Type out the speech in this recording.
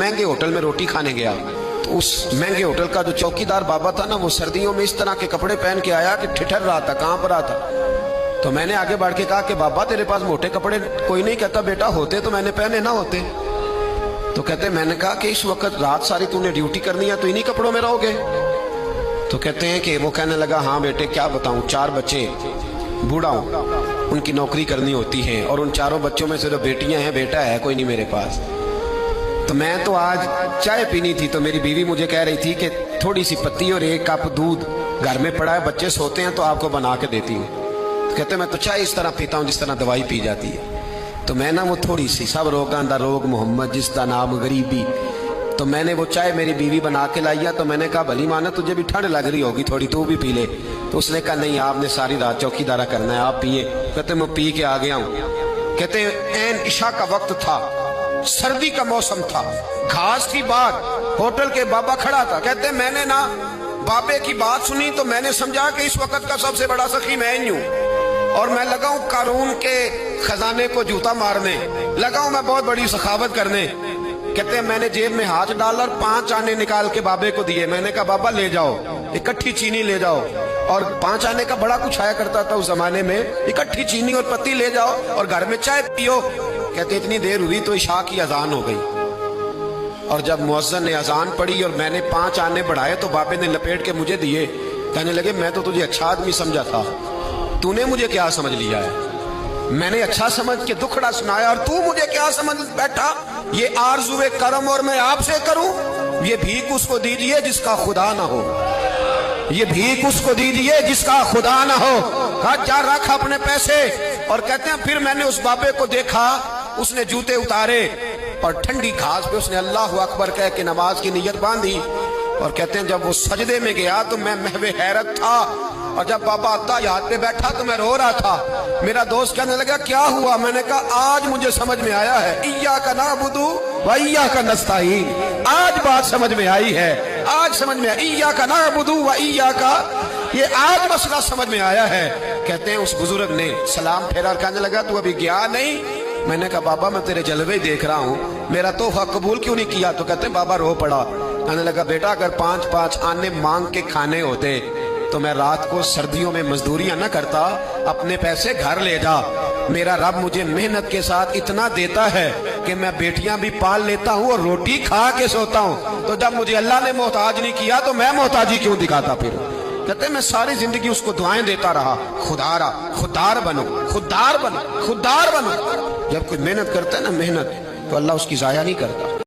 महंगे होटल में रोटी खाने गया तो उस महंगे होटल का जो चौकीदार बाबा था ना, वो सर्दियों में इस तरह के कपड़े पहन के आया कि ठिठर रहा था, कहाँ पर आता। तो मैंने आगे बढ़ के कहा कि बाबा तेरे पास मोटे कपड़े कोई नहीं। कहता बेटा होते तो मैंने पहने ना होते। तो कहते मैंने कहा कि इस वक्त रात सारी तूने ड्यूटी करनी है तो इन्हीं कपड़ों में रहोगे। तो कहते हैं कि वो कहने लगा हाँ बेटे क्या बताऊं, 4 बच्चे, बूढ़ा हूं, उनकी नौकरी करनी होती है और उन चारों बच्चों में से जो बेटियां हैं बेटा है कोई नहीं मेरे पास। तो मैं तो आज चाय पीनी थी तो मेरी बीवी मुझे कह रही थी कि थोड़ी सी पत्ती और 1 कप दूध घर में पड़ा है, बच्चे सोते हैं तो आपको बना के देती हूँ। तो कहते मैं तो चाय इस तरह पीता हूँ जिस तरह दवाई पी जाती है। तो मैं ना वो थोड़ी सी, सब रोगां दा रोग मोहम्मद जिसका नाम गरीबी, तो मैंने वो चाय मेरी बीवी बना के लाइया। तो मैंने कहा भली माना तुझे भी ठंड लग रही होगी थोड़ी, तू भी पी ले। तो उसने कहा नहीं आपने सारी रात चौकीदारा करना है, आप पिए। कहते मैं पी के आ गया हूँ। कहते ऐन इशा का वक्त था, सर्दी का मौसम था, घास थी बात, होटल के बाबा खड़ा था। कहते मैंने ना बाबे की बात सुनी तो मैंने समझा कि इस वक्त का सबसे बड़ा सखी मैं ही हूँ और मैं लगा हूँ कारून के खजाने को जूता मारने, लगा हूँ मैं बहुत बड़ी सखावत करने। कहते हैं मैंने जेब में हाथ डाला और 5 आने निकाल के बाबे को दिए। मैंने कहा बाबा ले जाओ, इकट्ठी चीनी ले जाओ। और 5 आने का बड़ा कुछ आया करता था उस जमाने में, इकट्ठी चीनी और पत्ती ले जाओ और घर में चाय पियो। कहते इतनी देर हुई तो इशा की अजान हो गई और जब मुअज्जिन ने अजान पढ़ी और मैंने 5 आने बढ़ाए तो बाबे ने लपेट के मुझे दिए। कहने लगे मैं तो तुझे अच्छा आदमी समझा था, तूने मुझे क्या समझ लिया है? मैंने अच्छा समझ के दुखड़ा सुनाया और तू मुझे क्या समझ बैठा? ये आरज़ुए करम और मैं आपसे करूं? ये भीख उसको दीजिए जिसका खुदा ना हो, ये भीख उसको दीजिए जिसका खुदा ना हो। कहा जा रख अपने पैसे। और कहते हैं फिर मैंने उस बाबे को देखा, उसने जूते उतारे और ठंडी घास पे उसने अल्लाह अकबर कह के नमाज की नीयत बांधी। और कहते हैं जब वो सजदे में गया तो मैं महवे हैरत था और जब बाबा अत्ता याद पे बैठा तो मैं रो रहा था। मेरा दोस्त कहने लगा क्या हुआ? मैंने कहा आज मुझे समझ में आया है, इय्याका नअबुदु व इय्याका नस्तईन। आज बात समझ में आई है, आज समझ में आई, इय्याका नअबुदु व इय्याका, ये आज मसला समझ में आया है। कहते हैं उस बुजुर्ग ने सलाम फेरा और कहने लगा तू अभी गया नहीं? मैंने कहा बाबा मैं तेरे जलवे देख रहा हूँ, मेरा तोहफा कबूल क्यों नहीं किया? तो कहते बाबा रो पड़ा। कहने लगा बेटा अगर 5-5 आने मांग के खाने होते तो मैं रात को सर्दियों में मजदूरियां न करता, अपने पैसे घर ले जा। मेरा रब मुझे मेहनत के साथ इतना देता है कि मैं बेटियां भी पाल लेता हूँ और रोटी खा के सोता हूँ। तो जब मुझे अल्लाह ने मोहताज नहीं किया तो मैं मोहताजी क्यों दिखाता? फिर कहते मैं सारी जिंदगी उसको दुआएं देता रहा, खुदारा खुदार बनो, खुदार बनो, खुदार बनो। जब कोई मेहनत करता है ना मेहनत, तो अल्लाह उसकी जाया नहीं करता।